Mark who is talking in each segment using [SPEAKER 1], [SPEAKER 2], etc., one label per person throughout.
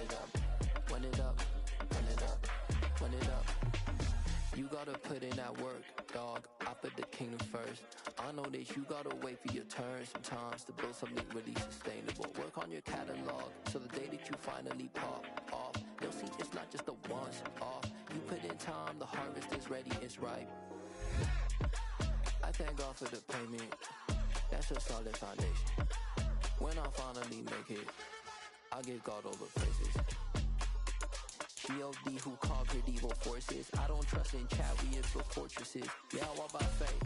[SPEAKER 1] it up, run it up, run it up, run it up. You gotta put in that work, dog. I put the kingdom first. I know that you gotta wait for your turn sometimes to build something really sustainable. Work on your catalog, so the day that you finally pop off, you'll see it's not just a once off. You put in time, the harvest is ready, it's ripe. I thank God for the payment. That's a solid foundation. When I finally make it, I give God all the praises. G.O.D. who conquered evil forces. I don't trust in chariots but fortresses. Yeah, I walk by faith.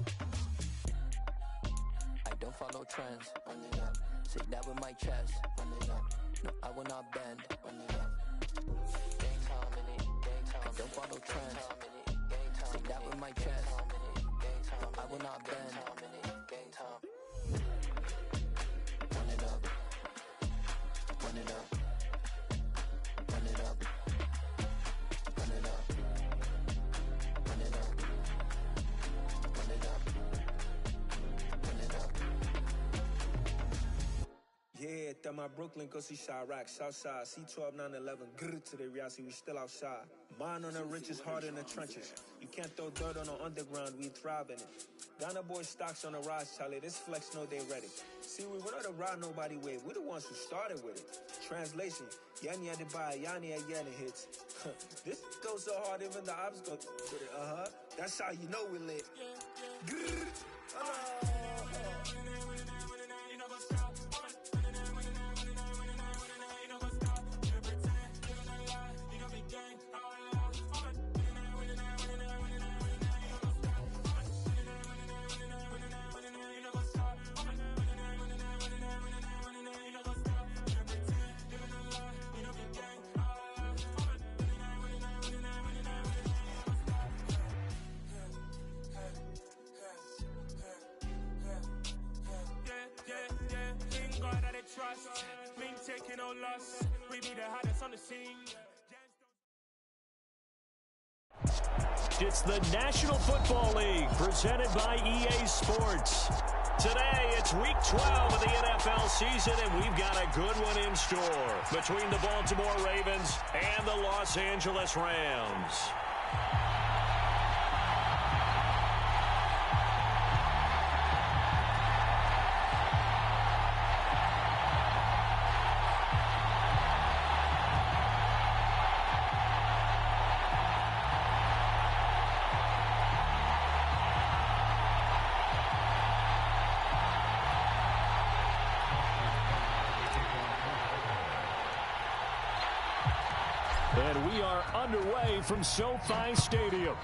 [SPEAKER 1] I don't follow trends. Run it up. Say that with my chest. Run it up. No, I will not bend. Run it up. Gang time in it. Gang time. I don't follow trends. Say that with my chest. No, I will not bend. Gang time. Run it up. Run it up. Run it up. Run it up. Run it up. Run it up. Run it up.
[SPEAKER 2] Yeah, that my Brooklyn, go see Chirac, Southside, C12, 911, grr to the Riasi, we still outside. Mine on the riches, hard in the trenches. You can't throw dirt on the underground, we thrive in it. Ghana boy stocks on the rise, Charlie, this flex know they ready. See, we're not a ride nobody wave, we're the ones who started with it. Translation, Yanni had to buy, Yanni had Yanni hits. This goes so hard, even the ops go with it, That's how you know we lit. Grr,
[SPEAKER 3] trust, been taking no loss. We be the hottest on the scene.
[SPEAKER 4] It's the National Football League presented by EA Sports. Today, it's week 12 of the NFL season, and we've got a good one in store between the Baltimore Ravens and the Los Angeles Rams. And we are underway from SoFi Stadium.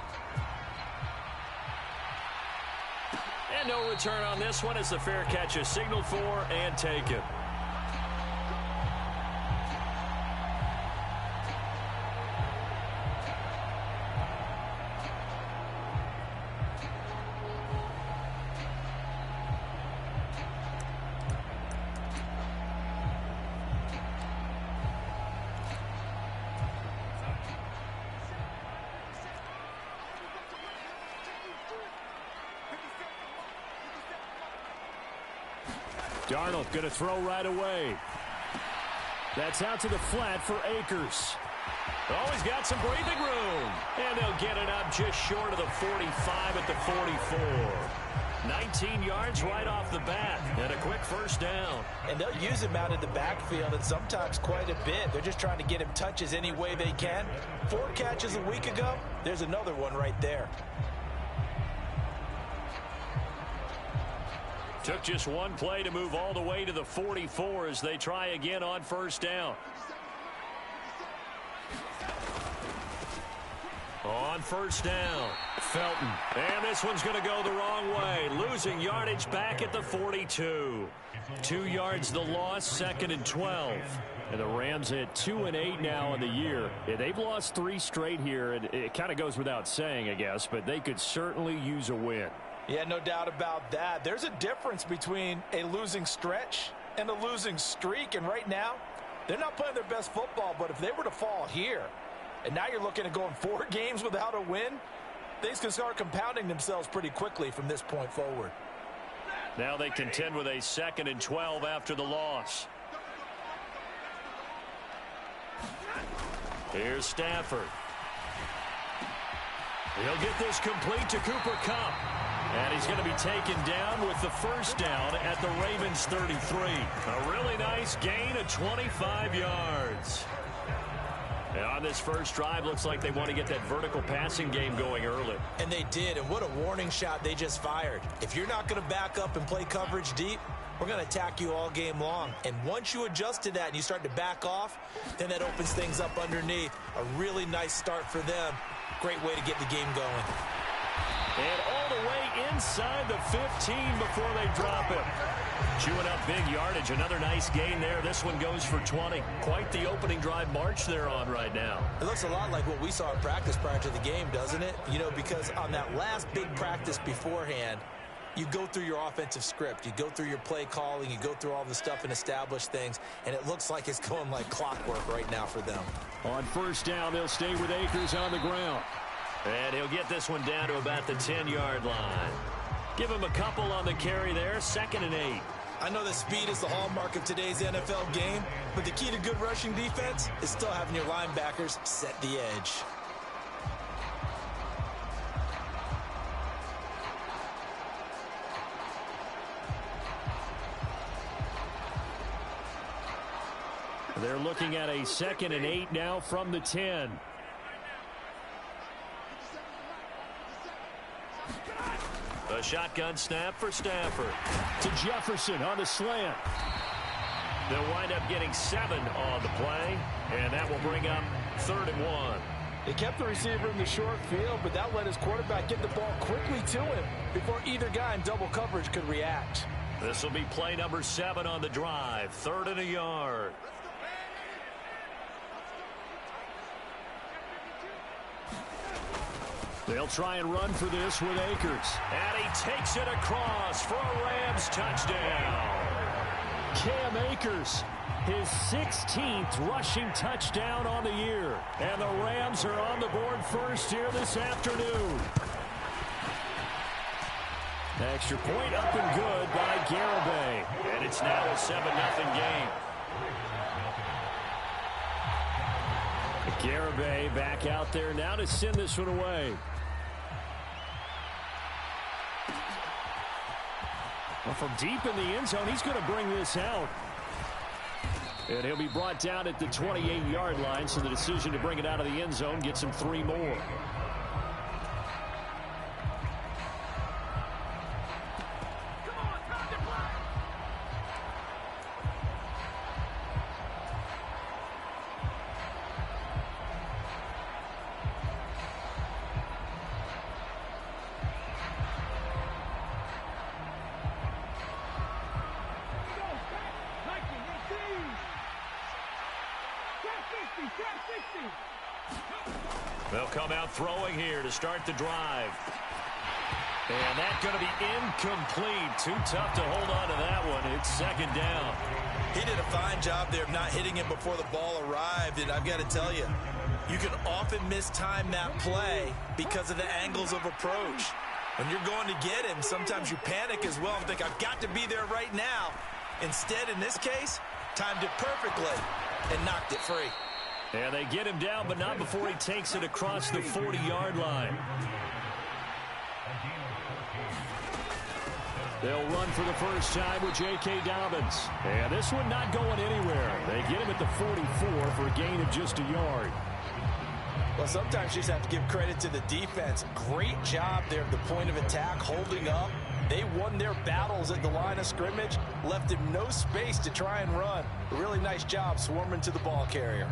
[SPEAKER 4] And no return on this one as the fair catch is signaled for and taken. Darnold going to throw right away. That's out to the flat for Akers. Oh, he's got some breathing room. And they'll get it up just short of the 45 at the 44. 19 yards right off the bat. And a quick first down.
[SPEAKER 5] And they'll use him out in the backfield and sometimes quite a bit. They're just trying to get him touches any way they can. 4 catches a week ago. There's another one right there.
[SPEAKER 4] Took just one play to move all the way to the 44 as they try again on first down. On first down, Felton. And this one's going to go the wrong way. Losing yardage back at the 42. 2 yards the loss, 2nd and 12. And the Rams at 2-8 now in the year. Yeah, they've lost 3 straight here. And it kind of goes without saying, I guess, but they could certainly use a win.
[SPEAKER 5] Yeah, no doubt about that. There's a difference between a losing stretch and a losing streak. And right now, they're not playing their best football. But if they were to fall here, and now you're looking at going 4 games without a win, things can start compounding themselves pretty quickly from this point forward.
[SPEAKER 4] Now they contend with a 2nd and 12 after the loss. Here's Stafford. He'll get this complete to Cooper Kupp. And he's going to be taken down with the first down at the Ravens 33. A really nice gain of 25 yards. And on this first drive, looks like they want to get that vertical passing game going early.
[SPEAKER 5] And they did, and what a warning shot they just fired. If you're not going to back up and play coverage deep, we're going to attack you all game long. And once you adjust to that and you start to back off, then that opens things up underneath. A really nice start for them. Great way to get the game going.
[SPEAKER 4] And all the way inside the 15 before they drop him. Chewing up big yardage. Another nice gain there. This one goes for 20. Quite the opening drive march they're on right now.
[SPEAKER 5] It looks a lot like what we saw in practice prior to the game, doesn't it? You know, because on that last big practice beforehand, you go through your offensive script. You go through your play calling. You go through all the stuff and establish things. And it looks like it's going like clockwork right now for them.
[SPEAKER 4] On first down, they'll stay with Akers on the ground. And he'll get this one down to about the 10-yard line. Give him a couple on the carry there. 2nd and 8.
[SPEAKER 5] I know that speed is the hallmark of today's NFL game, but the key to good rushing defense is still having your linebackers set the edge.
[SPEAKER 4] They're looking at a 2nd and 8 now from the 10. A shotgun snap for Stafford. To Jefferson on the slant. They'll wind up getting 7 on the play, and that will bring up 3rd and 1.
[SPEAKER 5] They kept the receiver in the short field, but that let his quarterback get the ball quickly to him before either guy in double coverage could react.
[SPEAKER 4] This will be play number 7 on the drive. 3rd and a yard. They'll try and run for this with Akers. And he takes it across for a Rams touchdown. Cam Akers, his 16th rushing touchdown on the year. And the Rams are on the board first here this afternoon. Extra point up and good by Garibay. And it's now a 7-0 game. Garibay back out there now to send this one away. Well, from deep in the end zone, he's going to bring this out. And he'll be brought down at the 28-yard line, so the decision to bring it out of the end zone gets him 3 more. They'll come out throwing here to start the drive. And that's going to be incomplete. Too tough to hold on to that one. It's 2nd down.
[SPEAKER 5] He did a fine job there of not hitting him before the ball arrived. And I've got to tell you, you can often mistime that play because of the angles of approach. When you're going to get him, sometimes you panic as well and think, I've got to be there right now. Instead, in this case, timed it perfectly and knocked it free.
[SPEAKER 4] And they get him down, but not before he takes it across the 40-yard line. They'll run for the first time with J.K. Dobbins. And this one not going anywhere. They get him at the 44 for a gain of just a yard.
[SPEAKER 5] Well, sometimes you just have to give credit to the defense. Great job there at the point of attack, holding up. They won their battles at the line of scrimmage, left him no space to try and run. A really nice job swarming to the ball carrier.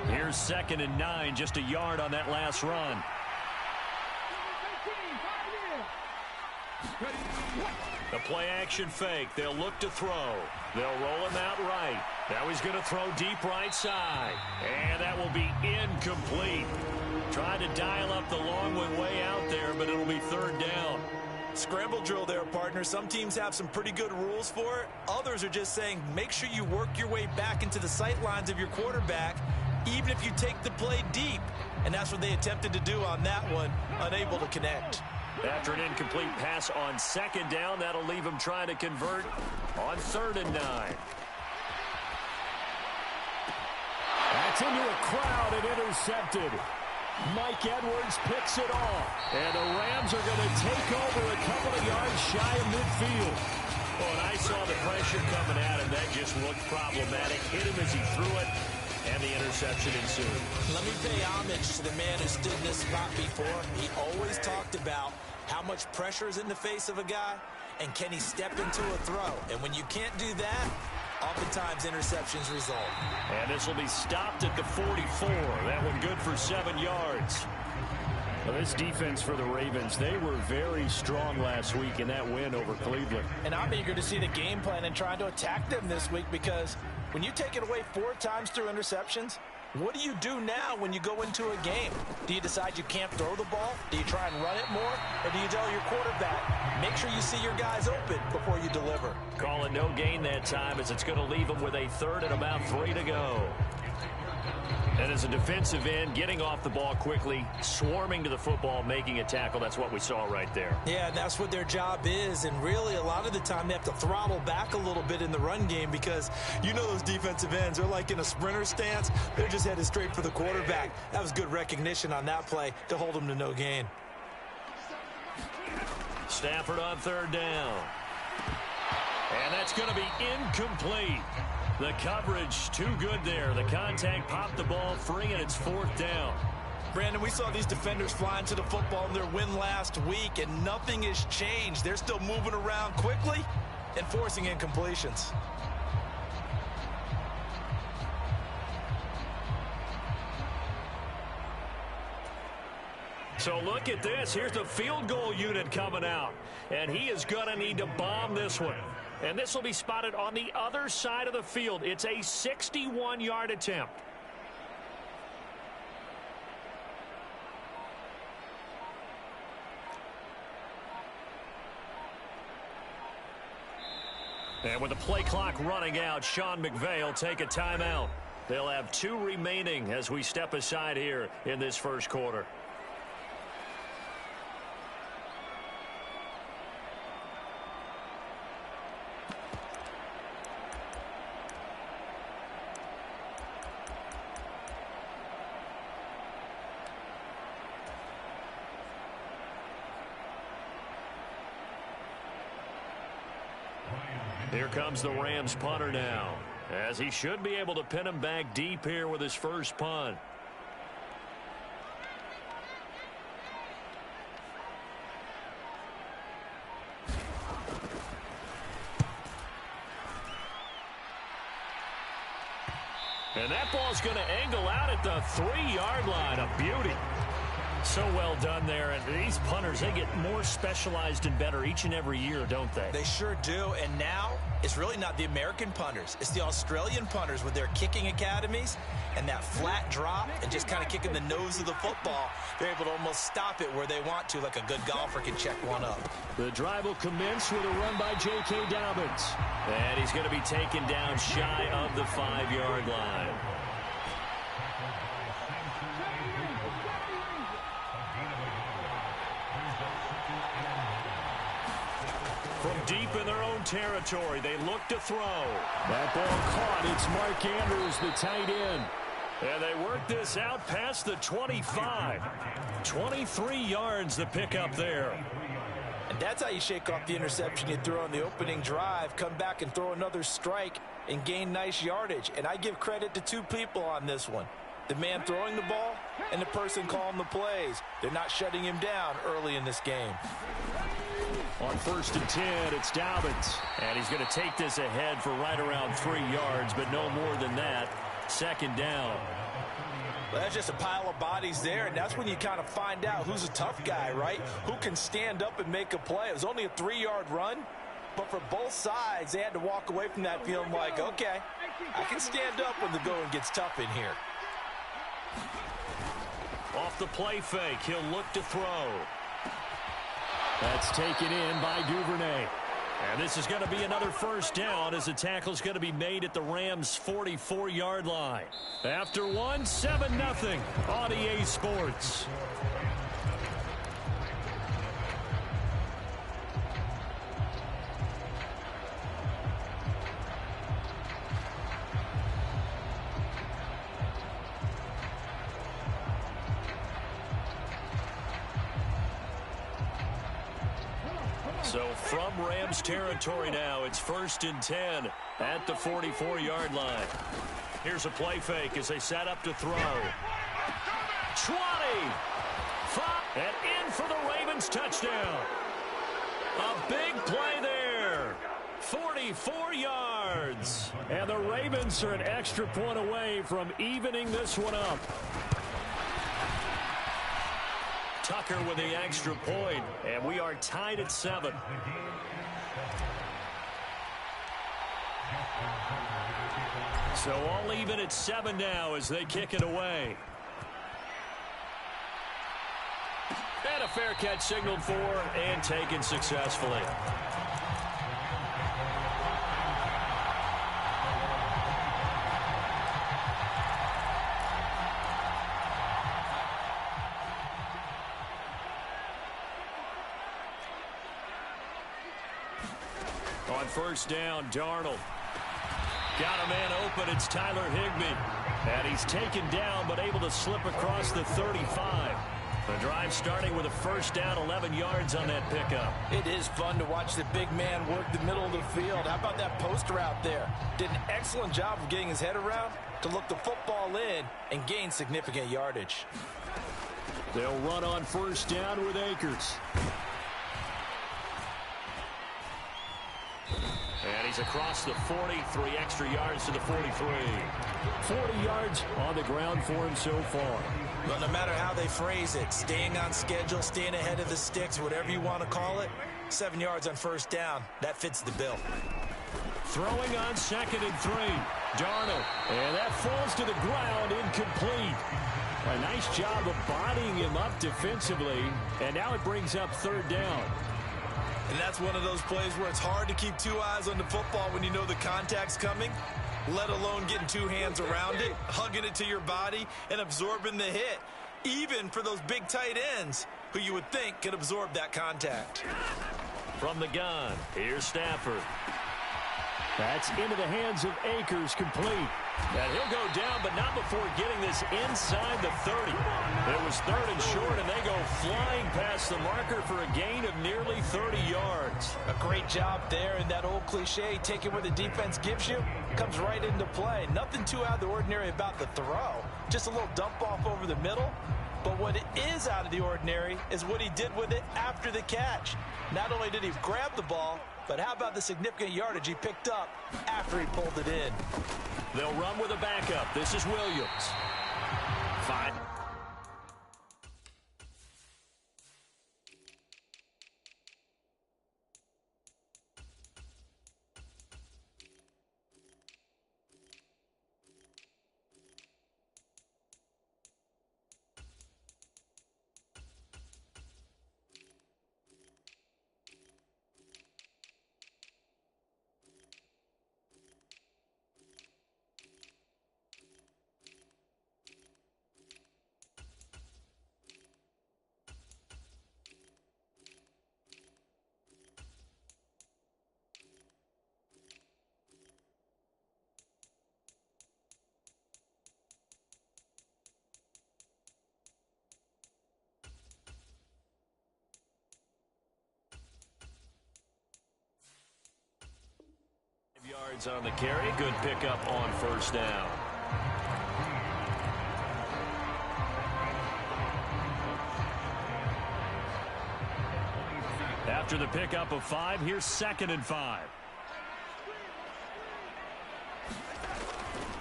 [SPEAKER 4] Here's 2nd and 9, just a yard on that last run. The play action fake. They'll look to throw. They'll roll him out right. Now he's going to throw deep right side. And that will be incomplete. Trying to dial up the long way out there, but it'll be 3rd down.
[SPEAKER 5] Scramble drill there, partner. Some teams have some pretty good rules for it. Others are just saying make sure you work your way back into the sight lines of your quarterback, even if you take the play deep. And that's what they attempted to do on that one, unable to connect.
[SPEAKER 4] After an incomplete pass on 2nd down, that'll leave him trying to convert on 3rd and 9. Gets into a crowd and intercepted. Mike Edwards picks it off. And the Rams are going to take over a couple of yards shy of midfield. Oh, and I saw the pressure coming at him. That just looked problematic. Hit him as he threw it, and the interception ensued.
[SPEAKER 5] Let me pay homage to the man who stood in this spot before. He always talked about how much pressure is in the face of a guy, and can he step into a throw. And when you can't do that, oftentimes interceptions result.
[SPEAKER 4] And this will be stopped at the 44. That one good for 7 yards. Well, this defense for the Ravens, they were very strong last week in that win over Cleveland.
[SPEAKER 5] And I'm eager to see the game plan and trying to attack them this week, because when you take it away 4 times through interceptions, what do you do now when you go into a game? Do you decide you can't throw the ball? Do you try and run it more? Or do you tell your quarterback, make sure you see your guys open before you deliver?
[SPEAKER 4] Call it no gain that time, as it's going to leave them with a 3rd and about 3 to go. And as a defensive end, getting off the ball quickly, swarming to the football, making a tackle, that's what we saw right there.
[SPEAKER 5] Yeah, and that's what their job is. And really, a lot of the time, they have to throttle back a little bit in the run game, because you know those defensive ends, they're like in a sprinter stance. They're just headed straight for the quarterback. That was good recognition on that play to hold them to no gain.
[SPEAKER 4] Stafford on 3rd down. And that's going to be incomplete. The coverage too good there. The contact popped the ball free, and it's 4th down.
[SPEAKER 5] Brandon, we saw these defenders flying to the football in their win last week, and nothing has changed. They're still moving around quickly and forcing incompletions.
[SPEAKER 4] So look at this. Here's the field goal unit coming out. And he is going to need to bomb this one. And this will be spotted on the other side of the field. It's a 61-yard attempt. And with the play clock running out, Sean McVay will take a timeout. They'll have 2 remaining as we step aside here in this first quarter. Here comes the Rams punter now, as he should be able to pin him back deep here with his first punt. And that ball's going to angle out at the 3-yard line. A beauty. So well done there. And these punters, they get more specialized and better each and every year, don't they?
[SPEAKER 5] They sure do. And now it's really not the American punters. It's the Australian punters with their kicking academies and that flat drop and just kind of kicking the nose of the football. They're able to almost stop it where they want to, like a good golfer can check one up.
[SPEAKER 4] The drive will commence with a run by J.K. Dobbins. And he's going to be taken down shy of the 5-yard line. From deep in their own territory, they look to throw. That ball caught. It's Mark Andrews, the tight end. And they work this out past the 25. 23 yards the pickup there.
[SPEAKER 5] And that's how you shake off the interception you throw on the opening drive, come back and throw another strike and gain nice yardage. And I give credit to 2 people on this one. The man throwing the ball and the person calling the plays. They're not shutting him down early in this game.
[SPEAKER 4] On 1st and 10, it's Dobbins. And he's going to take this ahead for right around 3 yards, but no more than that. 2nd down.
[SPEAKER 5] Well, that's just a pile of bodies there, and that's when you kind of find out who's a tough guy, right? Who can stand up and make a play. It was only a 3-yard run, but for both sides, they had to walk away from that feeling like, okay, I can stand up when the going gets tough in here.
[SPEAKER 4] Off the play fake, he'll look to throw. That's taken in by Duvernay. And this is going to be another 1st down as the tackle is going to be made at the Rams' 44-yard line. After 1, 7-0 on EA Sports. So from Rams territory now, it's 1st and 10 at the 44-yard line. Here's a play fake as they set up to throw. 20, 5, and in for the Ravens touchdown. A big play there. 44 yards. And the Ravens are an extra point away from evening this one up. Tucker with the extra point, and we are tied at 7. So all even at 7 now as they kick it away. And a fair catch signaled for and taken successfully. On 1st down, Darnold. Got a man open. It's Tyler Higbee. And he's taken down but able to slip across the 35. The drive starting with a 1st down, 11 yards on that pickup.
[SPEAKER 5] It is fun to watch the big man work the middle of the field. How about that post route there? Did an excellent job of getting his head around to look the football in and gain significant yardage.
[SPEAKER 4] They'll run on 1st down with Akers. And he's across the 40, 3 extra yards to the 43. 40 yards on the ground for him so far.
[SPEAKER 5] Well, no matter how they phrase it, staying on schedule, staying ahead of the sticks, whatever you want to call it, 7 yards on 1st down, that fits the bill.
[SPEAKER 4] Throwing on 2nd and 3. Darnold. And that falls to the ground, incomplete. A nice job of bodying him up defensively. And now it brings up 3rd down.
[SPEAKER 5] And that's one of those plays where it's hard to keep 2 eyes on the football when you know the contact's coming, let alone getting 2 hands around it, hugging it to your body, and absorbing the hit, even for those big tight ends who you would think could absorb that contact.
[SPEAKER 4] From the gun, here's Stafford. That's into the hands of Akers, complete. And he'll go down, but not before getting this inside the 30. It was 3rd and short, and they go flying past the marker for a gain of nearly 30 yards.
[SPEAKER 5] A great job there, and that old cliche, take it where the defense gives you, comes right into play. Nothing too out of the ordinary about the throw. Just a little dump off over the middle. But what is out of the ordinary is what he did with it after the catch. Not only did he grab the ball, but how about the significant yardage he picked up after he pulled it in?
[SPEAKER 4] They'll run with a backup. This is Williams. 5. Yards on the carry. Good pickup on 1st down. After the pickup of 5, here's 2nd and 5.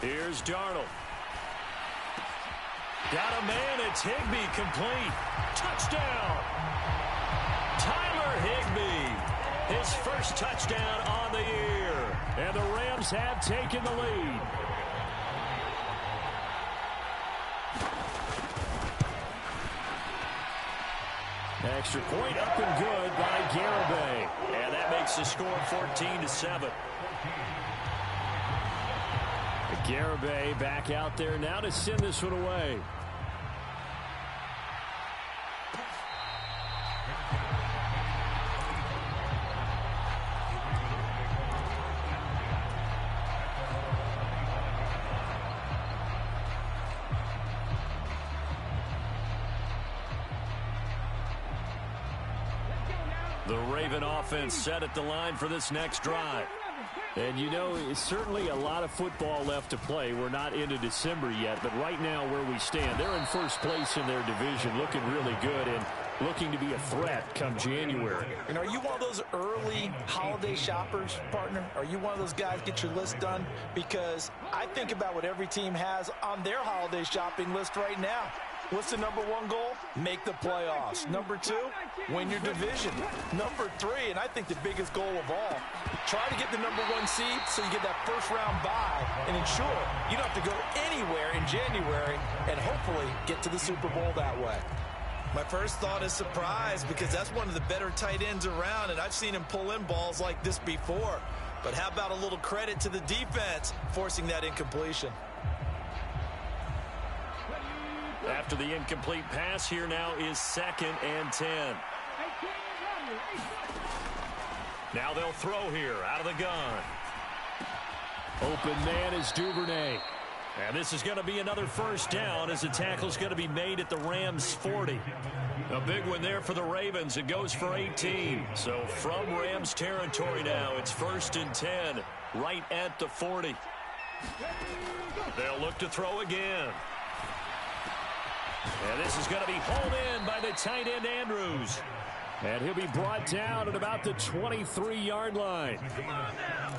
[SPEAKER 4] Here's Darnold. Got a man. It's Higbee, complete. Touchdown. Tyler Higbee. His first touchdown on the year. And the Rams have taken the lead. Extra point up and good by Garibay. And that makes the score 14-7. Garibay back out there now to send this one away. The Raven offense set at the line for this next drive.
[SPEAKER 6] And, you know, it's certainly a lot of football left to play. We're not into December yet, but right now where we stand, they're in first place in their division, looking really good and looking to be a threat come January.
[SPEAKER 5] And are you one of those early holiday shoppers, partner? Are you one of those guys get your list done? Because I think about what every team has on their holiday shopping list right now. What's the number one goal? Make the playoffs. Number 2, win your division. Number 3, and I think the biggest goal of all, try to get the number 1 seed so you get that first round bye and ensure you don't have to go anywhere in January and hopefully get to the Super Bowl that way.
[SPEAKER 7] My first thought is surprise because that's one of the better tight ends around, and I've seen him pull in balls like this before. But how about a little credit to the defense forcing that incompletion?
[SPEAKER 4] After the incomplete pass, here now is 2nd and 10. Now they'll throw here out of the gun.
[SPEAKER 6] Open man is Duvernay.
[SPEAKER 4] And this is going to be another first down as the tackle's going to be made at the Rams 40. A big one there for the Ravens. It goes for 18. So from Rams territory now, it's 1st and 10 right at the 40. They'll look to throw again. And this is going to be hauled in by the tight end Andrews.
[SPEAKER 6] And he'll be brought down at about the 23-yard line.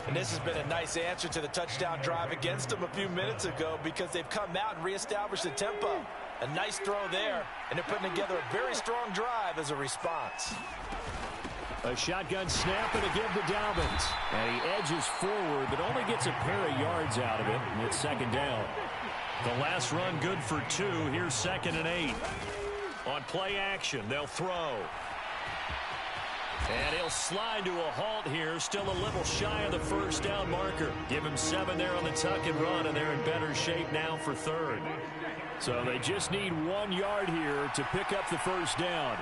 [SPEAKER 5] And this has been a nice answer to the touchdown drive against them a few minutes ago because they've come out and reestablished the tempo. A nice throw there, and they're putting together a very strong drive as a response.
[SPEAKER 6] A shotgun snap and a give to Dobbins. And he edges forward, but only gets a pair of yards out of it, and it's 2nd down.
[SPEAKER 4] The last run good for 2. Here's 2nd and 8. On play action, they'll throw. And he'll slide to a halt here. Still a little shy of the first down marker. Give him 7 there on the tuck and run, and they're in better shape now for 3rd.
[SPEAKER 6] So they just need 1 yard here to pick up the first down.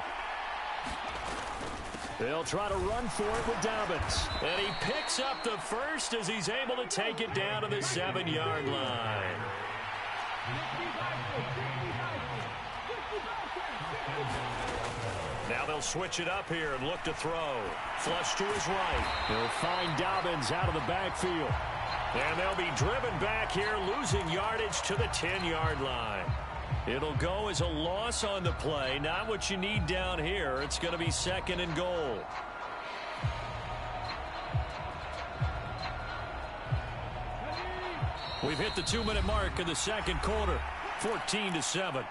[SPEAKER 6] They'll try to run for it with Dobbins.
[SPEAKER 4] And he picks up the first as he's able to take it down to the 7-yard line. Now they'll switch it up here and look to throw. Flush to his right.
[SPEAKER 6] They'll find Dobbins out of the backfield.
[SPEAKER 4] And they'll be driven back here, losing yardage to the 10-yard line. It'll go as a loss on the play. Not what you need down here. It's going to be 2nd and goal. We've hit the 2-minute mark in the 2nd quarter. 14-7.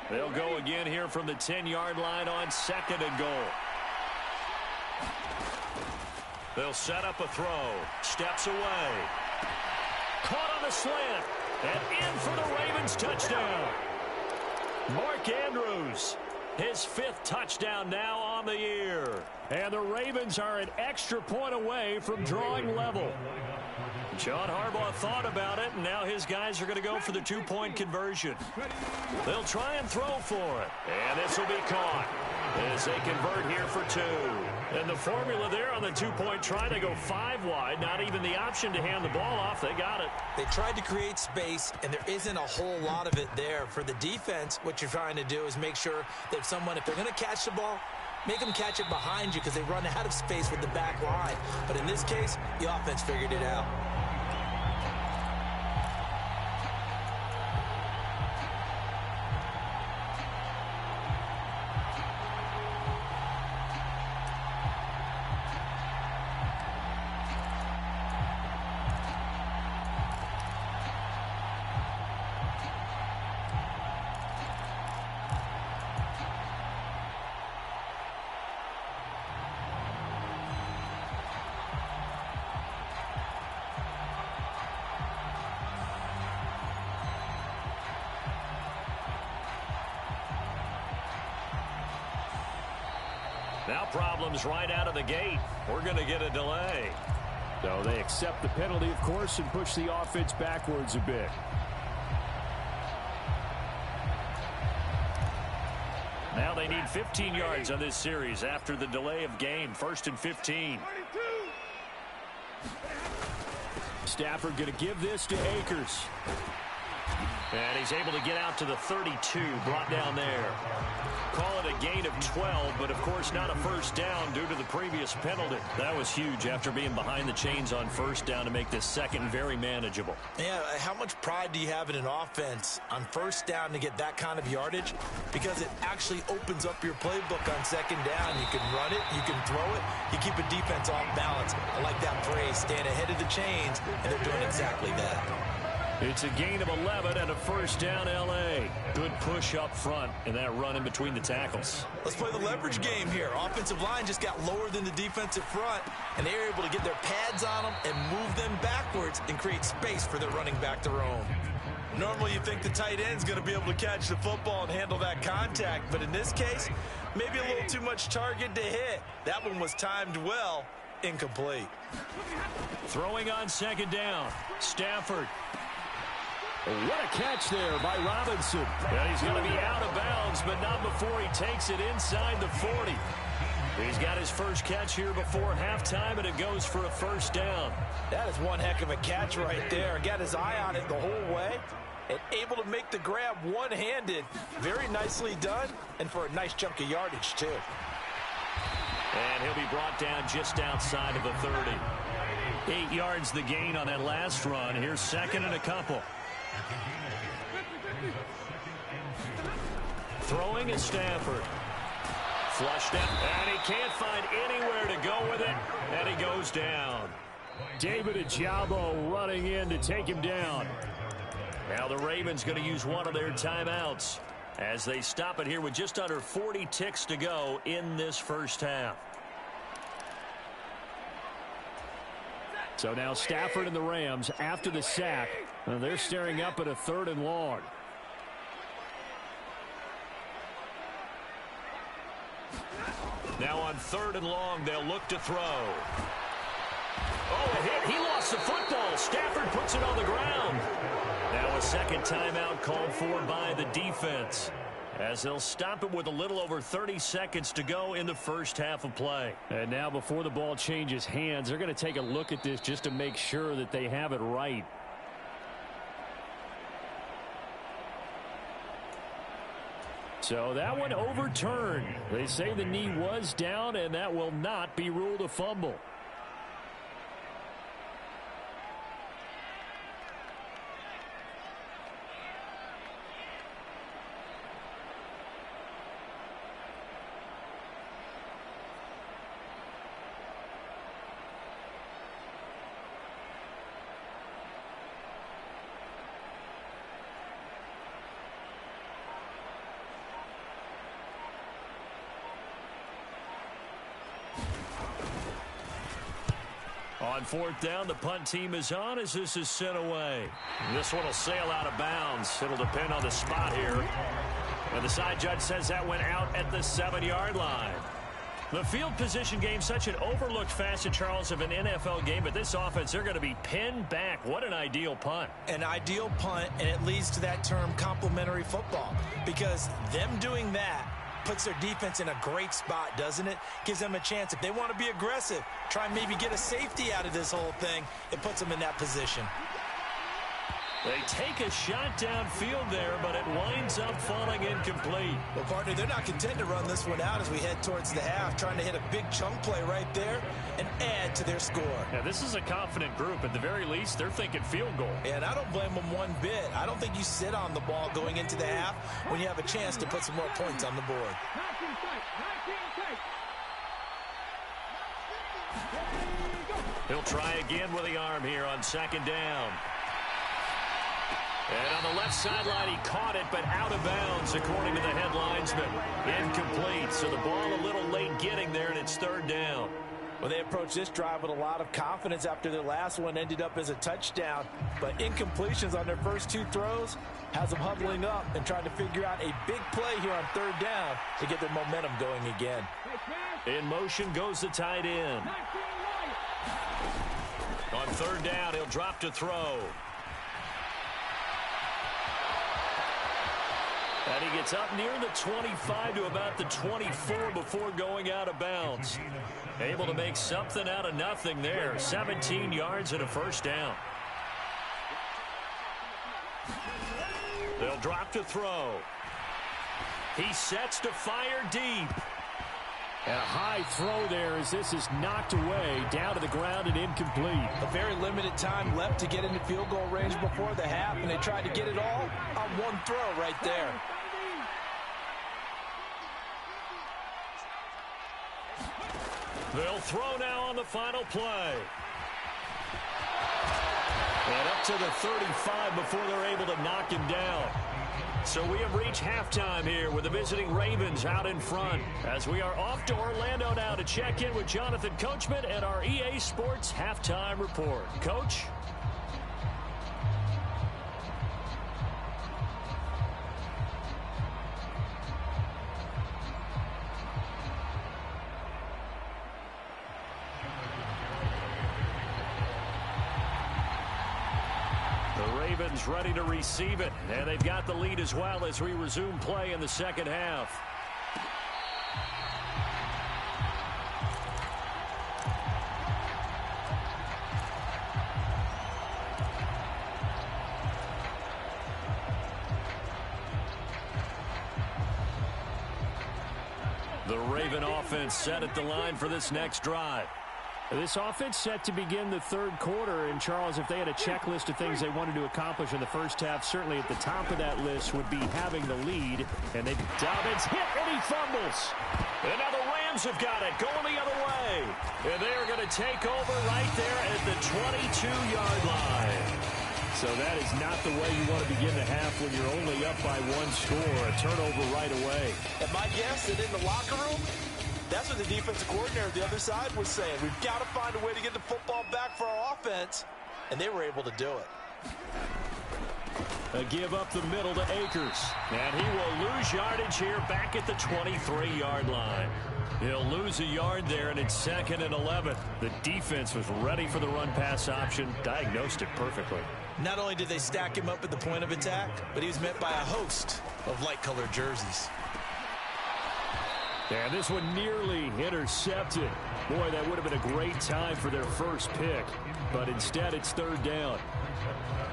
[SPEAKER 4] They'll go again here from the 10-yard line on 2nd and goal. They'll set up a throw. Steps away. Caught on the slant. And in for the Ravens touchdown. Mark Andrews. His 5th touchdown now on the year.
[SPEAKER 6] And the Ravens are an extra point away from drawing level.
[SPEAKER 4] John Harbaugh thought about it, and now his guys are going to go for the 2-point conversion. They'll try and throw for it. And this will be caught as they convert here for 2. And the formula there on the 2-point try, they go 5 wide. Not even the option to hand the ball off. They got it.
[SPEAKER 7] They tried to create space, and there isn't a whole lot of it there. For the defense, what you're trying to do is make sure that if they're going to catch the ball, make them catch it behind you because they run out of space with the back line. But in this case, the offense figured it out.
[SPEAKER 4] Now problems right out of the gate. We're going to get a delay.
[SPEAKER 6] So they accept the penalty, of course, and push the offense backwards a bit.
[SPEAKER 4] Now they need 15 yards on this series after the delay of game. 1st and 15.
[SPEAKER 6] Stafford going to give this to Akers.
[SPEAKER 4] And he's able to get out to the 32, brought down there. Call it a gain of 12, but of course not a first down due to the previous penalty. That was huge after being behind the chains on first down to make this second very manageable.
[SPEAKER 7] Yeah, how much pride do you have in an offense on first down to get that kind of yardage? Because it actually opens up your playbook on second down. You can run it, you can throw it, you keep a defense off balance. I like that phrase, staying ahead of the chains, and they're doing exactly that.
[SPEAKER 4] It's a gain of 11 and a first down, L.A. Good push up front and that run in between the tackles.
[SPEAKER 7] Let's play the leverage game here. Offensive line just got lower than the defensive front, and they were able to get their pads on them and move them backwards and create space for their running back to roam. Normally you think the tight end's going to be able to catch the football and handle that contact, but in this case, maybe a little too much target to hit. That one was timed well, incomplete.
[SPEAKER 4] Throwing on second down, Stafford.
[SPEAKER 6] What a catch there by Robinson.
[SPEAKER 4] And he's going to be out of bounds, but not before he takes it inside the 40. He's got his first catch here before halftime, and it goes for a first down.
[SPEAKER 7] That is one heck of a catch right there. Got his eye on it the whole way and able to make the grab one-handed. Very nicely done, and for a nice chunk of yardage, too.
[SPEAKER 4] And he'll be brought down just outside of the 30. 8 yards the gain on that last run. Here's second and a couple. Throwing is Stafford. Flushed out, and he can't find anywhere to go with it, and he goes down.
[SPEAKER 6] David Ojabo running in to take him down.
[SPEAKER 4] Now the Ravens going to use one of their timeouts as they stop it here with just under 40 ticks to go in this first half.
[SPEAKER 6] So now Stafford and the Rams, after the sack, they're staring up at a 3rd and long.
[SPEAKER 4] Now on 3rd and long, they'll look to throw. Oh, a hit. He lost the football. Stafford puts it on the ground. Now a second timeout called for by the defense, as they'll stop it with a little over 30 seconds to go in the first half of play.
[SPEAKER 6] And now before the ball changes hands, they're going to take a look at this just to make sure that they have it right. So that one overturned. They say the knee was down, and that will not be ruled a fumble.
[SPEAKER 4] On 4th down, the punt team is on as this is sent away. This one will sail out of bounds. It'll depend on the spot here. And the side judge says that went out at the 7-yard line. The field position game, such an overlooked facet, Charles, of an NFL game, but this offense, they're going to be pinned back. What an ideal punt.
[SPEAKER 7] An ideal punt, and it leads to that term complementary football, because them doing that puts their defense in a great spot, doesn't it? Gives them a chance. If they want to be aggressive, try and maybe get a safety out of this whole thing, it puts them in that position.
[SPEAKER 4] They take a shot downfield there, but it winds up falling incomplete.
[SPEAKER 7] Well, partner, they're not content to run this one out as we head towards the half, trying to hit a big chunk play right there and add to their score.
[SPEAKER 6] Yeah, this is a confident group. At the very least, they're thinking field goal.
[SPEAKER 7] And I don't blame them one bit. I don't think you sit on the ball going into the half when you have a chance to put some more points on the board.
[SPEAKER 4] He'll try again with the arm here on 2nd down. And on the left sideline, he caught it, but out of bounds, according to the head linesman. Incomplete, so the ball a little late getting there, and it's 3rd down.
[SPEAKER 7] Well, they approached this drive with a lot of confidence after their last one ended up as a touchdown. But incompletions on their first 2 throws has them huddling up and trying to figure out a big play here on 3rd down to get their momentum going again.
[SPEAKER 4] In motion goes the tight end. On 3rd down, he'll drop to throw. And he gets up near the 25 to about the 24 before going out of bounds. Able to make something out of nothing there. 17 yards and a first down. drop to throw. He sets to fire deep.
[SPEAKER 6] And a high throw there as this is knocked away, down to the ground and incomplete.
[SPEAKER 5] A very limited time left to get into field goal range before the half, and they tried to get it all on one throw right there.
[SPEAKER 4] They'll throw now on the final play. And up to the 35 before they're able to knock him down. So we have reached halftime here with the visiting Ravens out in front, as we are off to Orlando now to check in with Jonathan Coachman and our EA Sports Halftime Report. Coach? Ready to receive it, and they've got the lead as well as we resume play in the second half. The Raven offense set at the line for this next drive.
[SPEAKER 6] This offense set to begin the third quarter, and Charles, if they had a checklist of things they wanted to accomplish in the first half, certainly at the top of that list would be having the lead. And Dobbins hit, and he fumbles.
[SPEAKER 4] And now the Rams have got it, going the other way. And they're going to take over right there at the 22-yard line.
[SPEAKER 6] So that is not the way you want to begin the half when you're only up by one score. A turnover right away.
[SPEAKER 5] And my guess that in the locker room, that's what the defensive coordinator on the other side was saying. We've got to find a way to get the football back for our offense, and they were able to do it.
[SPEAKER 6] A give up the middle to Akers.
[SPEAKER 4] And he will lose yardage here back at the 23-yard line. He'll lose a yard there, and it's 2nd and 11. The defense was ready for the run-pass option, diagnosed it perfectly.
[SPEAKER 7] Not only did they stack him up at the point of attack, but he was met by a host of light-colored jerseys.
[SPEAKER 6] And this one nearly intercepted. Boy, that would have been a great time for their first pick. But instead, it's third down.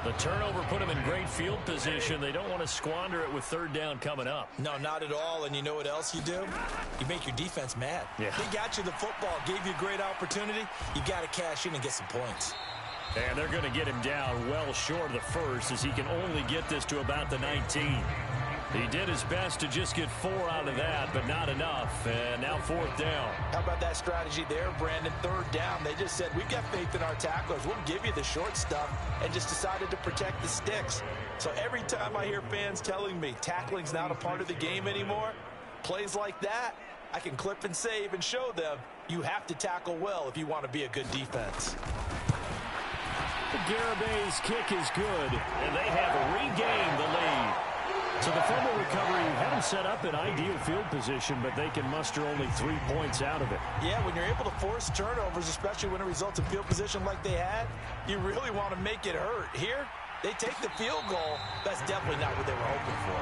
[SPEAKER 4] The turnover put them in great field position. They don't want to squander it with third down coming up.
[SPEAKER 7] No, not at all. And you know what else you do? You make your defense mad.
[SPEAKER 4] Yeah.
[SPEAKER 7] They got you the football, gave you a great opportunity. You got to cash in and get some points.
[SPEAKER 4] And they're going to get him down well short of the first, as he can only get this to about the 19. He did his best to just get 4 out of that, but not enough. And now 4th down.
[SPEAKER 5] How about that strategy there, Brandon? 3rd down. They just said, we've got faith in our tacklers. We'll give you the short stuff, and just decided to protect the sticks. So every time I hear fans telling me tackling's not a part of the game anymore, plays like that, I can clip and save and show them you have to tackle well if you want to be a good defense.
[SPEAKER 6] Garabay's kick is good.
[SPEAKER 4] And they have regained the lead.
[SPEAKER 6] So the fumble recovery had them set up in ideal field position, but they can muster only 3 points out of it.
[SPEAKER 5] Yeah, when you're able to force turnovers, especially when it results in field position like they had, you really want to make it hurt. Here, they take the field goal. That's definitely not what they were hoping for.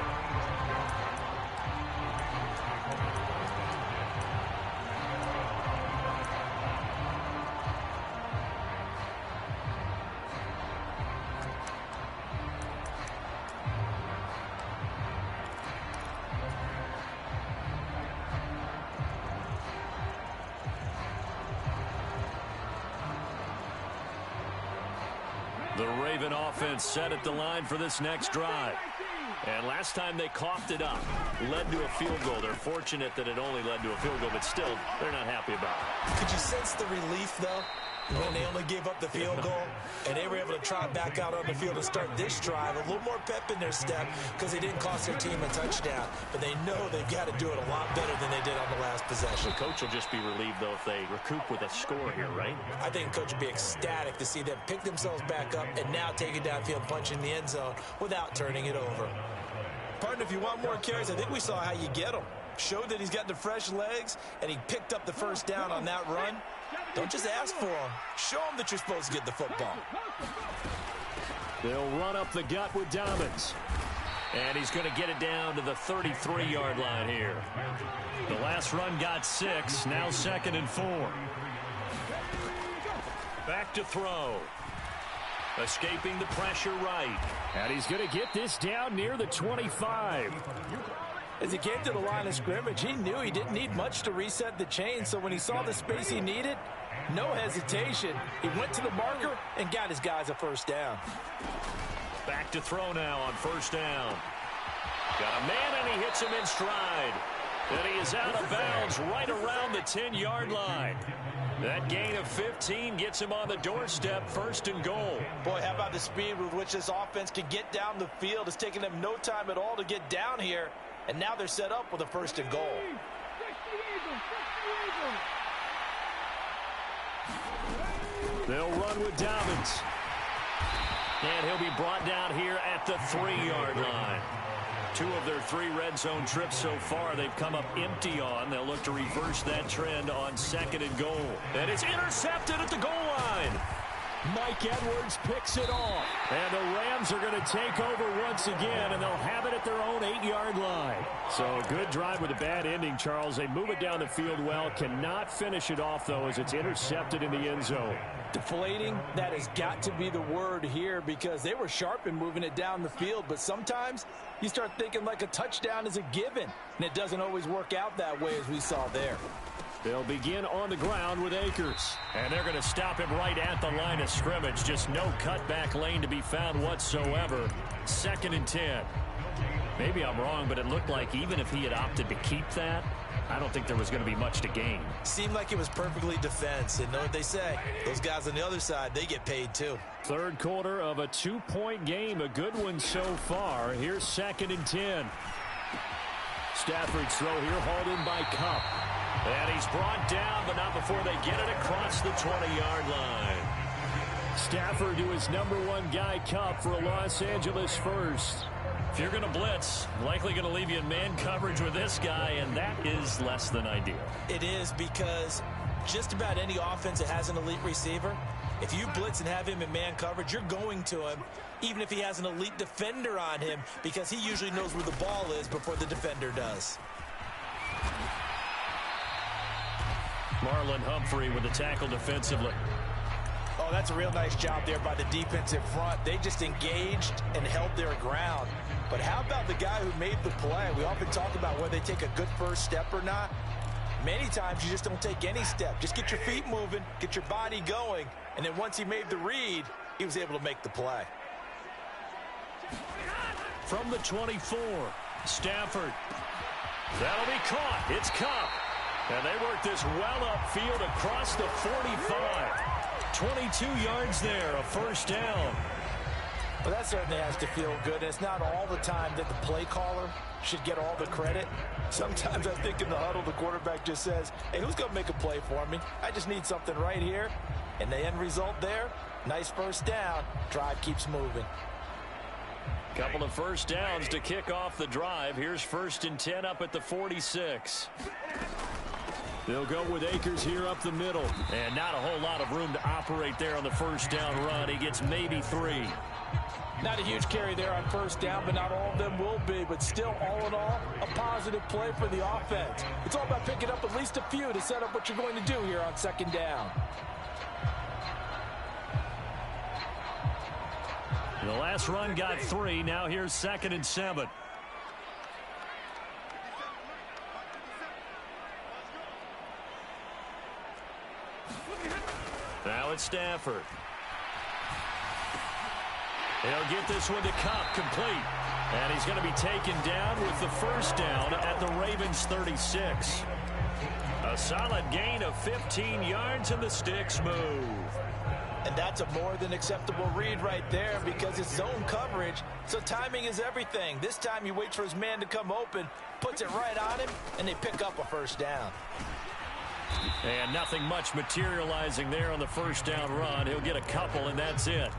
[SPEAKER 4] The Raven offense set at the line for this next drive. And last time they coughed it up, led to a field goal. They're fortunate that it only led to a field goal, but still, they're not happy about it.
[SPEAKER 7] Could you sense the relief, though, when they only gave up the field goal and they were able to try back out on the field and start this drive? A little more pep in their step because they didn't cost their team a touchdown. But they know they've got to do it a lot better than they did on the last possession.
[SPEAKER 4] The coach will just be relieved, though, if they recoup with a score here, right?
[SPEAKER 7] I think the coach would be ecstatic to see them pick themselves back up and now take it downfield, punch in the end zone without turning it over.
[SPEAKER 5] Partner, if you want more carries, I think we saw how you get them. Showed that he's got the fresh legs, and he picked up the first down on that run. Don't just ask for him. Show him that you're supposed to get the football.
[SPEAKER 6] They'll run up the gut with Dobbins.
[SPEAKER 4] And he's going to get it down to the 33-yard line here. The last run got 6, now 2nd and 4. Back to throw. Escaping the pressure right.
[SPEAKER 6] And he's going to get this down near the 25.
[SPEAKER 5] As he came to the line of scrimmage, he knew he didn't need much to reset the chain, so when he saw the space he needed, no hesitation. He went to the marker and got his guys a first down.
[SPEAKER 4] Back to throw now on first down. Got a man, and he hits him in stride. And he is out of bounds right around the 10-yard line. That gain of 15 gets him on the doorstep, first and goal.
[SPEAKER 5] Boy, how about the speed with which this offense can get down the field? It's taken them no time at all to get down here, and now they're set up with a first and goal.
[SPEAKER 6] They'll run with Dobbins.
[SPEAKER 4] And he'll be brought down here at the 3-yard line. 2 of their 3 red zone trips so far they've come up empty on. They'll look to reverse that trend on second and goal. And it's intercepted at the goal line.
[SPEAKER 6] Mike Edwards picks it off. And the Rams are going to take over once again, and they'll have it at their own 8-yard line. So a good drive with a bad ending, Charles. They move it down the field well. Cannot finish it off, though, as it's intercepted in the end zone.
[SPEAKER 5] Deflating, that has got to be the word here, because they were sharp in moving it down the field, but sometimes you start thinking like a touchdown is a given, and it doesn't always work out that way, as we saw there.
[SPEAKER 6] They'll begin on the ground with Akers.
[SPEAKER 4] And they're going to stop him right at the line of scrimmage. Just no cutback lane to be found whatsoever. Second and 10. Maybe I'm wrong, but it looked like even if he had opted to keep that, I don't think there was going to be much to gain.
[SPEAKER 7] Seemed like it was perfectly defense. And know what they say? Those guys on the other side, they get paid too.
[SPEAKER 6] Third quarter of a 2-point game. A good one so far. Here's second and 10. Stafford's throw here hauled in by Kupp.
[SPEAKER 4] And he's brought down, but not before they get it across the 20-yard line.
[SPEAKER 6] Stafford to his #1 guy, Kupp, for a Los Angeles first.
[SPEAKER 4] If you're going to blitz, likely going to leave you in man coverage with this guy, and that is less than ideal.
[SPEAKER 7] It is, because just about any offense that has an elite receiver, if you blitz and have him in man coverage, you're going to him, even if he has an elite defender on him, because he usually knows where the ball is before the defender does.
[SPEAKER 4] Marlon Humphrey with the tackle defensively.
[SPEAKER 5] Oh, that's a real nice job there by the defensive front. They just engaged and held their ground. But how about the guy who made the play? We often talk about whether they take a good first step or not. Many times you just don't take any step. Just get your feet moving, get your body going, and then once he made the read, he was able to make the play.
[SPEAKER 4] From the 24, Stafford. That'll be caught. It's Kupp. And they work this well upfield across the 45. 22 yards there, a first down.
[SPEAKER 5] Well, that certainly has to feel good. It's not all the time that the play caller should get all the credit. Sometimes I think in the huddle, the quarterback just says, hey, who's going to make a play for me? I just need something right here. And the end result there, nice first down. Drive keeps moving.
[SPEAKER 4] Couple of first downs to kick off the drive. Here's first and 10 up at the 46.
[SPEAKER 6] They'll go with Akers here up the middle.
[SPEAKER 4] And not a whole lot of room to operate there on the first down run. He gets maybe 3.
[SPEAKER 5] Not a huge carry there on first down, but not all of them will be. But still, all in all, a positive play for the offense. It's all about picking up at least a few to set up what you're going to do here on second down.
[SPEAKER 4] The last run got 3. Now here's second and 7. Now it's Stafford. He'll get this one to Kupp, complete. And he's going to be taken down with the first down at the Ravens 36. A solid gain of 15 yards, and the sticks move.
[SPEAKER 5] And that's a more than acceptable read right there, because it's zone coverage, so timing is everything. This time he waits for his man to come open, puts it right on him, and they pick up a first down.
[SPEAKER 4] And nothing much materializing there on the first down run. He'll get a couple, and that's it.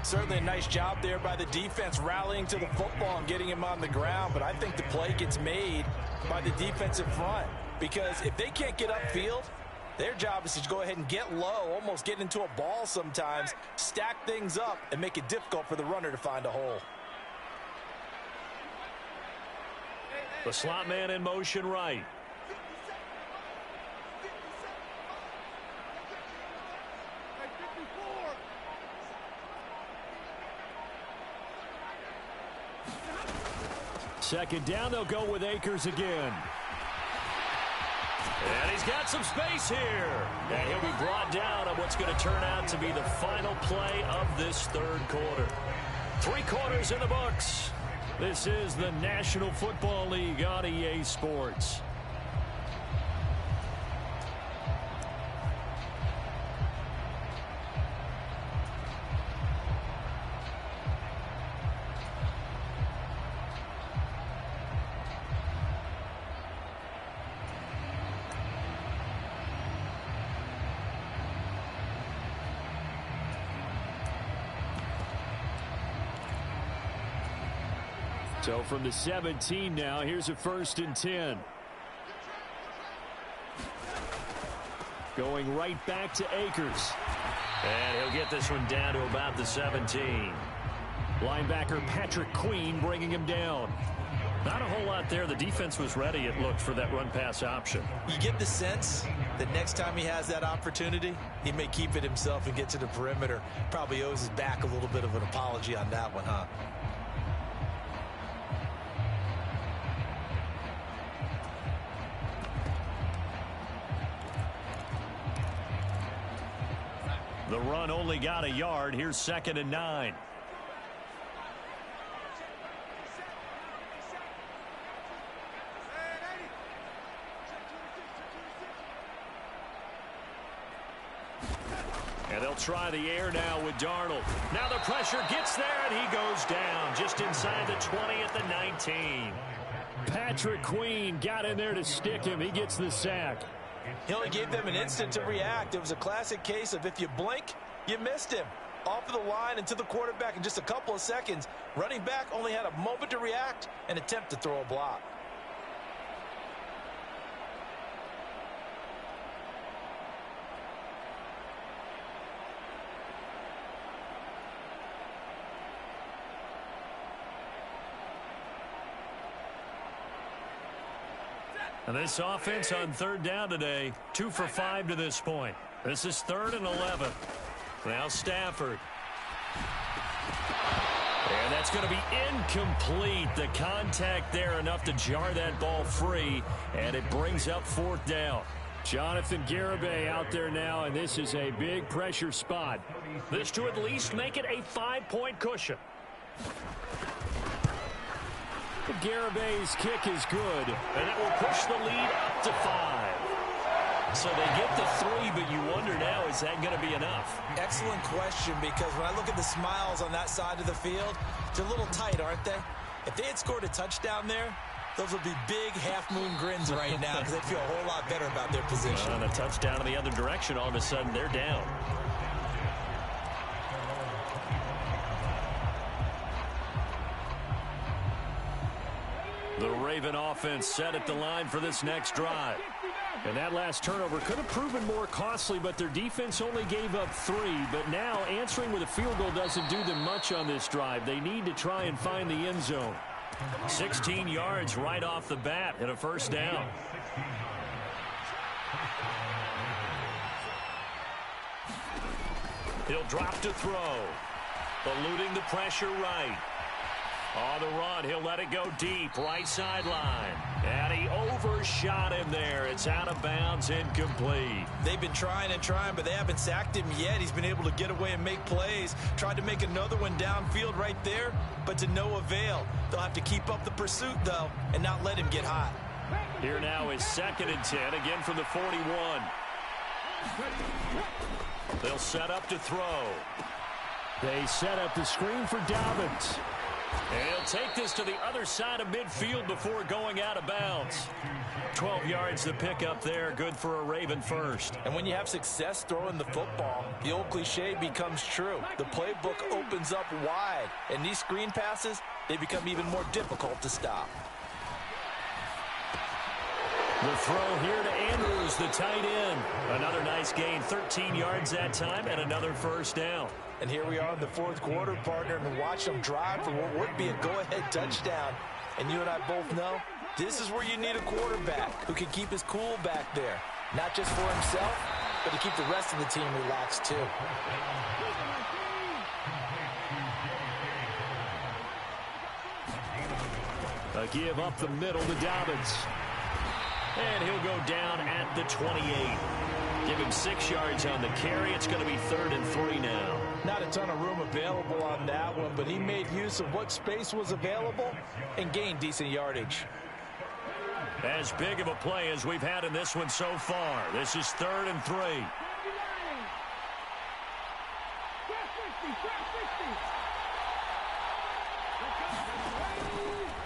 [SPEAKER 5] Certainly a nice job there by the defense, rallying to the football and getting him on the ground, but I think the play gets made by the defensive front, because if they can't get upfield, their job is to go ahead and get low, almost get into a ball sometimes, stack things up, and make it difficult for the runner to find a hole.
[SPEAKER 4] The slot man in motion right.
[SPEAKER 6] Second down, they'll go with Akers again.
[SPEAKER 4] And he's got some space here. And he'll be brought down on what's going to turn out to be the final play of this third quarter. 3 quarters in the books. This is the National Football League on EA Sports.
[SPEAKER 6] So from the 17 now, here's a 1st and 10. Going right back to Akers.
[SPEAKER 4] And he'll get this one down to about the 17.
[SPEAKER 6] Linebacker Patrick Queen bringing him down.
[SPEAKER 4] Not a whole lot there. The defense was ready, it looked, for that run-pass option.
[SPEAKER 7] You get the sense that next time he has that opportunity, he may keep it himself and get to the perimeter. Probably owes his back a little bit of an apology on that one, huh?
[SPEAKER 4] The run only got a yard. Here's 2nd and 9. And they'll try the air now with Darnold. Now the pressure gets there, and he goes down just inside the 20 at the 19.
[SPEAKER 6] Patrick Queen got in there to stick him. He gets the sack.
[SPEAKER 7] He only gave them an instant to react. It was a classic case of if you blink, you missed him. Off of the line and to the quarterback in just a couple of seconds. Running back only had a moment to react and attempt to throw a block.
[SPEAKER 4] And this offense on 3rd down today, 2 for 5 to this point. This is 3rd and 11. Now Stafford. And that's going to be incomplete. The contact there enough to jar that ball free, and it brings up 4th down.
[SPEAKER 6] Jonathan Garibay out there now, and this is a big pressure spot.
[SPEAKER 4] This to at least make it a 5-point cushion.
[SPEAKER 6] Garibay's kick is good.
[SPEAKER 4] And it will push the lead up to 5. So they get the 3, but you wonder now, is that going to be enough?
[SPEAKER 7] Excellent question, because when I look at the smiles on that side of the field, they're a little tight, aren't they? If they had scored a touchdown there, those would be big half-moon grins right now because they feel a whole lot better about their position.
[SPEAKER 4] On a touchdown in the other direction, all of a sudden they're down. The Raven offense set at the line for this next drive.
[SPEAKER 6] And that last turnover could have proven more costly, but their defense only gave up 3. But now answering with a field goal doesn't do them much on this drive. They need to try and find the end zone.
[SPEAKER 4] 16 yards right off the bat and a 1st down. He'll drop to throw. Eluding the pressure right. On the run, he'll let it go deep, right sideline. And he overshot him there. It's out of bounds, incomplete.
[SPEAKER 7] They've been trying and trying, but they haven't sacked him yet. He's been able to get away and make plays. Tried to make another one downfield right there, but to no avail. They'll have to keep up the pursuit, though, and not let him get hot.
[SPEAKER 4] Here now is 2nd and 10, again from the 41. They'll set up to throw.
[SPEAKER 6] They set up the screen for Dobbins.
[SPEAKER 4] And he'll take this to the other side of midfield before going out of bounds. 12 yards to pick up there. Good for a Raven first.
[SPEAKER 7] And when you have success throwing the football, the old cliche becomes true. The playbook opens up wide. And these screen passes, they become even more difficult to stop.
[SPEAKER 4] The throw here to Andrews, the tight end. Another nice gain, 13 yards that time, and another 1st down.
[SPEAKER 7] And here we are in the 4th quarter, partner, and watch them drive for what would be a go-ahead touchdown. And you and I both know this is where you need a quarterback who can keep his cool back there. Not just for himself, but to keep the rest of the team relaxed, too.
[SPEAKER 6] A give up the middle to Dobbins. And he'll go down at the 28. Give him 6 yards on the carry. It's going to be 3rd and 3 now.
[SPEAKER 5] Not a ton of room available on that one, but he made use of what space was available and gained decent yardage.
[SPEAKER 4] As big of a play as we've had in this one so far. This is 3rd and 3.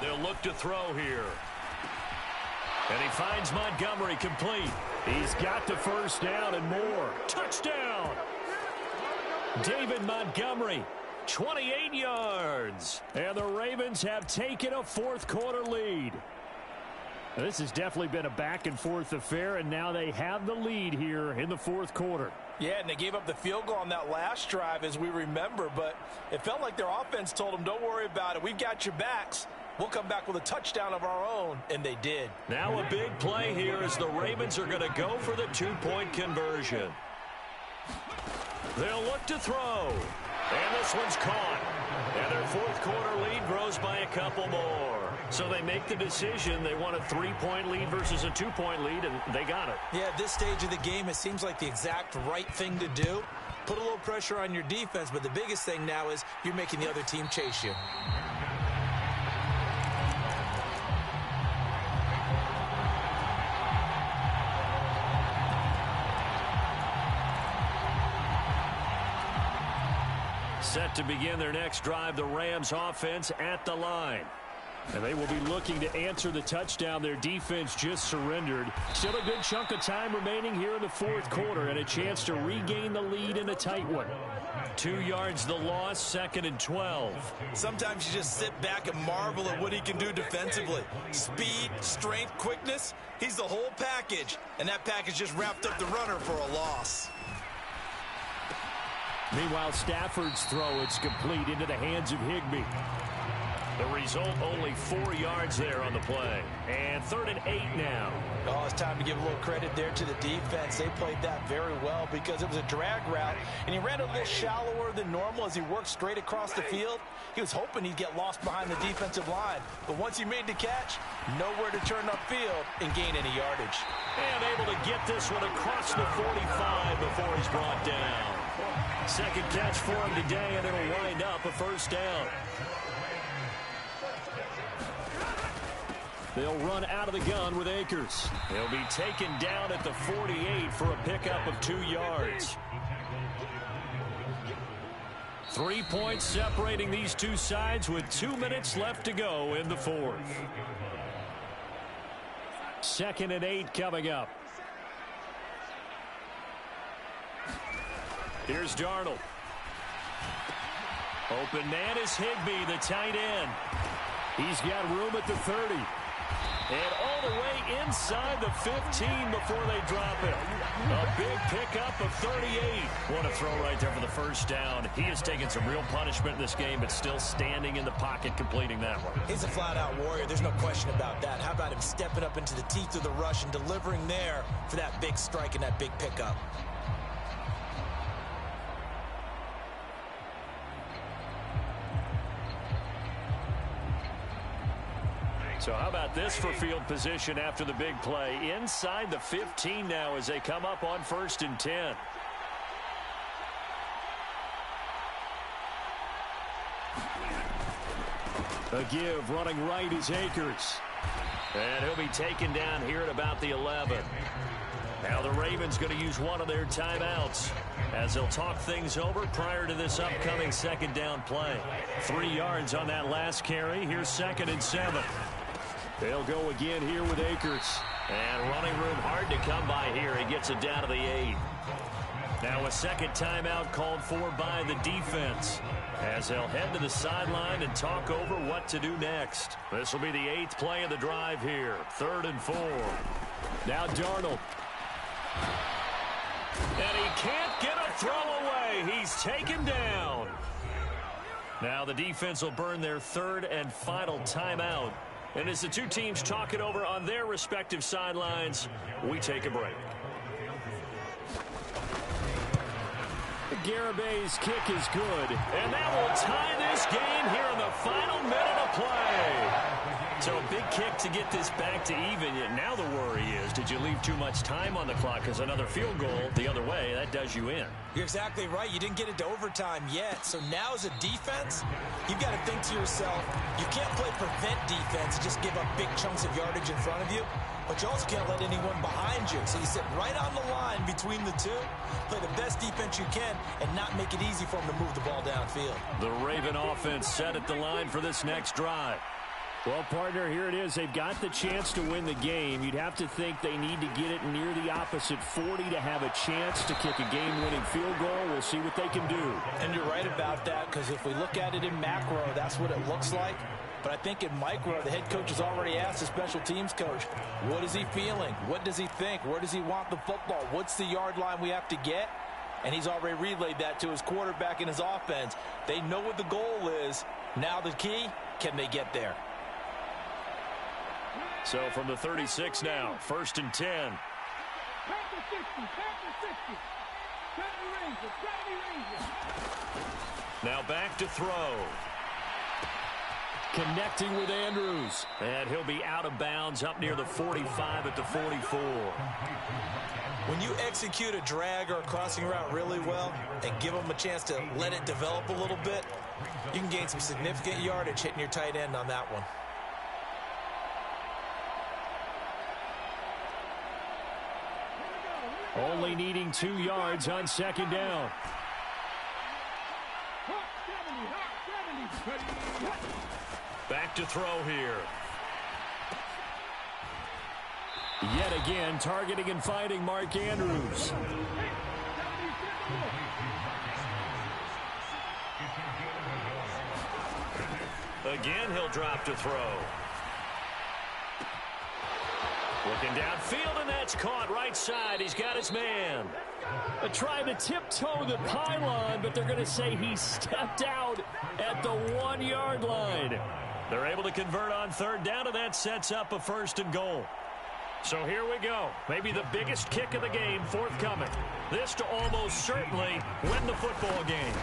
[SPEAKER 4] They'll look to throw here. And he finds Montgomery complete.
[SPEAKER 6] He's got the first down and more.
[SPEAKER 4] Touchdown! David Montgomery, 28 yards.
[SPEAKER 6] And the Ravens have taken a fourth-quarter lead. Now, this has definitely been a back-and-forth affair, and now they have the lead here in the fourth quarter.
[SPEAKER 5] Yeah, and they gave up the field goal on that last drive, as we remember, but it felt like their offense told them, don't worry about it. We've got your backs. We'll come back with a touchdown of our own, and they did.
[SPEAKER 4] Now a big play here as the Ravens are going to go for the 2-point conversion. They'll look to throw. And this one's caught. And their fourth-quarter lead grows by a couple more. So they make the decision. They want a 3-point lead versus a 2-point lead, and they got it.
[SPEAKER 7] Yeah, at this stage of the game, it seems like the exact right thing to do. Put a little pressure on your defense, but the biggest thing now is you're making the other team chase you.
[SPEAKER 4] Set to begin their next drive, the Rams offense at the line.
[SPEAKER 6] And they will be looking to answer the touchdown their defense just surrendered. Still a good chunk of time remaining here in the fourth quarter and a chance to regain the lead in a tight one.
[SPEAKER 4] 2 yards the loss, 2nd and 12.
[SPEAKER 7] Sometimes you just sit back and marvel at what he can do defensively. Speed, strength, quickness, he's the whole package. And that package just wrapped up the runner for a loss.
[SPEAKER 6] Meanwhile, Stafford's throw, it's complete into the hands of Higbee.
[SPEAKER 4] The result, only 4 yards there on the play. And 3rd and 8 now.
[SPEAKER 5] Oh, it's time to give a little credit there to the defense. They played that very well because it was a drag route, and he ran a little shallower than normal as he worked straight across the field. He was hoping he'd get lost behind the defensive line, but once he made the catch, nowhere to turn upfield and gain any yardage.
[SPEAKER 4] And able to get this one across the 45 before he's brought down. Second catch for him today, and it'll wind up a first down.
[SPEAKER 6] They'll run out of the gun with Akers.
[SPEAKER 4] He'll be taken down at the 48 for a pickup of 2 yards. 3 points separating these two sides with 2 minutes left to go in the fourth.
[SPEAKER 6] 2nd and 8 coming up.
[SPEAKER 4] Here's Darnold. Open man is Higbee, the tight end.
[SPEAKER 6] He's got room at the 30.
[SPEAKER 4] And all the way inside the 15 before they drop him. A big pickup of 38. What a throw right there for the first down. He has taken some real punishment in this game, but still standing in the pocket completing that one.
[SPEAKER 7] He's a flat-out warrior. There's no question about that. How about him stepping up into the teeth of the rush and delivering there for that big strike and that big pickup?
[SPEAKER 4] So how about this for field position after the big play? Inside the 15 now as they come up on 1st and 10.
[SPEAKER 6] A give running right is Akers.
[SPEAKER 4] And he'll be taken down here at about the 11. Now the Ravens going to use one of their timeouts as they'll talk things over prior to this upcoming second down play. 3 yards on that last carry. Here's 2nd and 7.
[SPEAKER 6] They'll go again here with Akers.
[SPEAKER 4] And running room hard to come by here. He gets it down to the 8. Now a second timeout called for by the defense as they'll head to the sideline and talk over what to do next. This will be the 8th play of the drive here. 3rd and 4.
[SPEAKER 6] Now Darnold.
[SPEAKER 4] And he can't get a throw away. He's taken down. Now the defense will burn their 3rd and final timeout. And as the two teams talk it over on their respective sidelines, we take a break.
[SPEAKER 6] Garabay's kick is good. And that will tie this game here in the final minute of play.
[SPEAKER 4] So a big kick to get this back to even. Now the worry is, did you leave too much time on the clock? Because another field goal the other way, that does you in.
[SPEAKER 7] You're exactly right. You didn't get it to overtime yet. So now as a defense, you've got to think to yourself, you can't play prevent defense and just give up big chunks of yardage in front of you. But you also can't let anyone behind you. So you sit right on the line between the two, play the best defense you can, and not make it easy for them to move the ball downfield.
[SPEAKER 4] The Raven offense set at the line for this next drive.
[SPEAKER 6] Well, partner, here it is. They've got the chance to win the game. You'd have to think they need to get it near the opposite 40 to have a chance to kick a game-winning field goal. We'll see what they can do.
[SPEAKER 5] And you're right about that, because if we look at it in macro, that's what it looks like. But I think in micro, the head coach has already asked the special teams coach, what is he feeling? What does he think? Where does he want the football? What's the yard line we have to get? And he's already relayed that to his quarterback and his offense. They know what the goal is. Now the key, can they get there?
[SPEAKER 4] So from the 36 now, 1st and 10. Now back to throw.
[SPEAKER 6] Connecting with Andrews.
[SPEAKER 4] And he'll be out of bounds up near the 45 at the 44.
[SPEAKER 7] When you execute a drag or a crossing route really well and give them a chance to let it develop a little bit, you can gain some significant yardage hitting your tight end on that one.
[SPEAKER 6] Only needing 2 yards on 2nd down.
[SPEAKER 4] Back to throw here.
[SPEAKER 6] Yet again, targeting and finding Mark Andrews.
[SPEAKER 4] Again, he'll drop to throw. Looking downfield, and that's caught right side. He's got his man.
[SPEAKER 6] Trying to tiptoe the pylon, but they're going to say he stepped out at the 1-yard line.
[SPEAKER 4] They're able to convert on 3rd down, and that sets up a 1st and goal. So here we go. Maybe the biggest kick of the game forthcoming. This to almost certainly win the football game.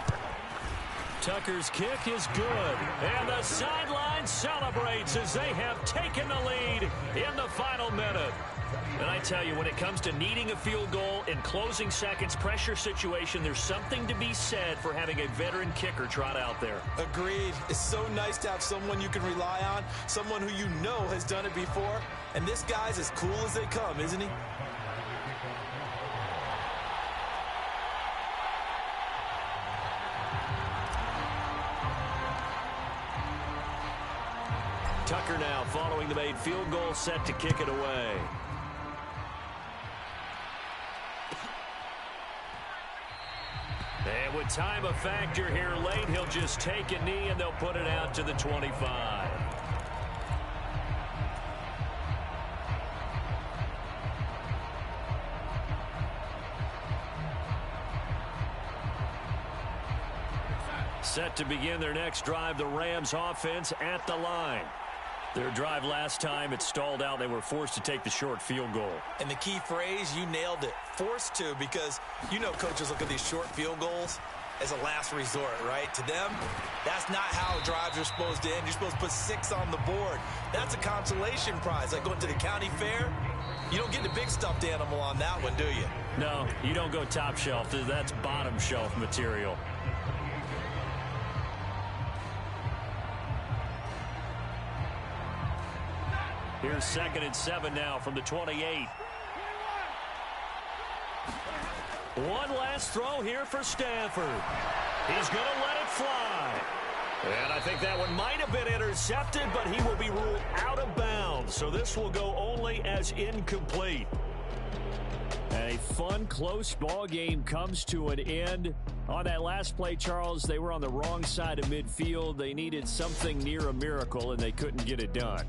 [SPEAKER 4] Tucker's kick is good, and the sideline celebrates as they have taken the lead in the final minute. And I tell you, when it comes to needing a field goal in closing seconds, pressure situation, there's something to be said for having a veteran kicker trot out there.
[SPEAKER 7] Agreed. It's so nice to have someone you can rely on, someone who you know has done it before. And this guy's as cool as they come, isn't he?
[SPEAKER 4] Tucker now following the made field goal, set to kick it away. And with time a factor here late, he'll just take a knee and they'll put it out to the 25. Set to begin their next drive, the Rams offense at the line. Their drive last time, it stalled out. They were forced to take the short field goal.
[SPEAKER 7] And the key phrase, you nailed it, forced to, because you know coaches look at these short field goals as a last resort, right? To them, that's not how drives are supposed to end. You're supposed to put 6 on the board. That's a consolation prize, like going to the county fair. You don't get the big stuffed animal on that one, do you?
[SPEAKER 4] No, you don't go top shelf. That's bottom shelf material. Here's 2nd and 7 now from the 28. One last throw here for Stanford. He's going to let it fly. And I think that one might have been intercepted, but he will be ruled out of bounds. So this will go only as incomplete.
[SPEAKER 6] A fun, close ball game comes to an end. On that last play, Charles, they were on the wrong side of midfield. They needed something near a miracle, and they couldn't get it done.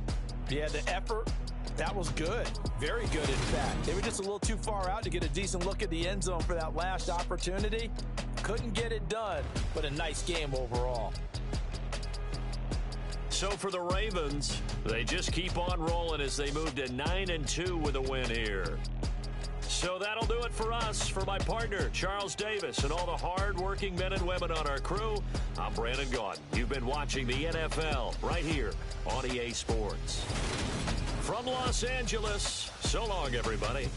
[SPEAKER 5] Yeah, the effort, that was good. Very good, in fact. They were just a little too far out to get a decent look at the end zone for that last opportunity. Couldn't get it done, but a nice game overall.
[SPEAKER 4] So for the Ravens, they just keep on rolling as they move to 9-2 with a win here. So that'll do it for us. For my partner, Charles Davis, and all the hard-working men and women on our crew, I'm Brandon Gaudin. You've been watching the NFL right here on EA Sports. From Los Angeles, so long, everybody.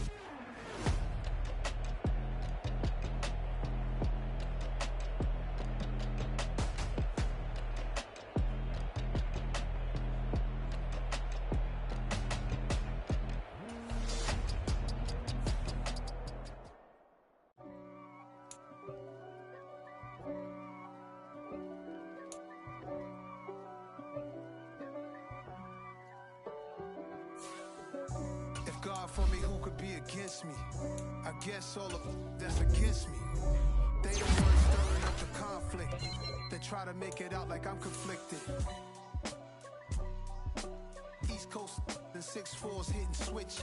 [SPEAKER 8] God for me, who could be against me? I guess all of that's against me. They the ones stirring up the conflict. They try to make it out like I'm conflicted. East Coast, the 6'4's hitting switch.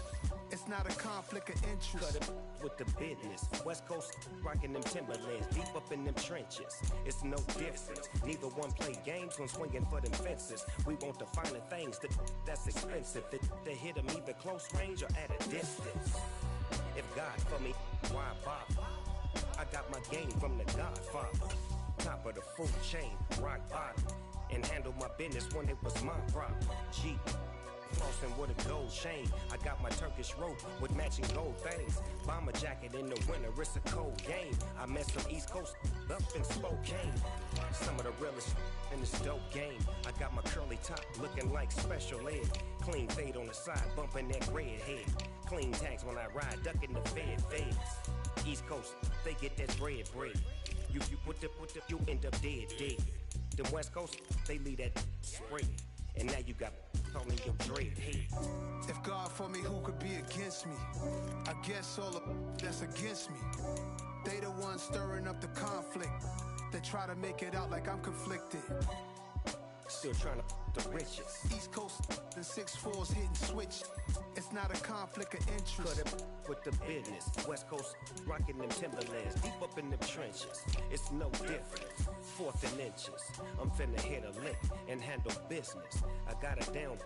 [SPEAKER 8] It's not a conflict of interest.
[SPEAKER 9] Cut it with the business. West Coast rocking them Timberlands, deep up in them trenches. It's no difference. Neither one play games when swinging for them fences. We want the finer things that's expensive. That hit them either close range or at a distance. If God for me, why bother? I got my game from the Godfather. Top of the food chain, rock bottom. And handle my business when it was my problem. G. Flossing with a gold chain. I got my Turkish rope with matching gold things. Bomber jacket in the winter, it's a cold game. I met some East Coast up in Spokane. Some of the realest in this dope game. I got my curly top looking like special ed. Clean fade on the side, bumping that red head. Clean tags when I ride, ducking the feds. East Coast, they get that bread. You you end up dead. The West Coast, they leave that spray. And now you got calling your dread head.
[SPEAKER 8] If God for me, who could be against me? I guess all of that's against me. They the ones stirring up the conflict. They try to make it out like I'm conflicted.
[SPEAKER 9] Still trying to the riches.
[SPEAKER 8] East Coast, the 6'4's hitting switch. It's not a conflict of interest.
[SPEAKER 9] Cut it with the business. West Coast rocking them Timberlands, deep up in them trenches. It's no different. 4th and inches. I'm finna hit a lick and handle business. I got it down.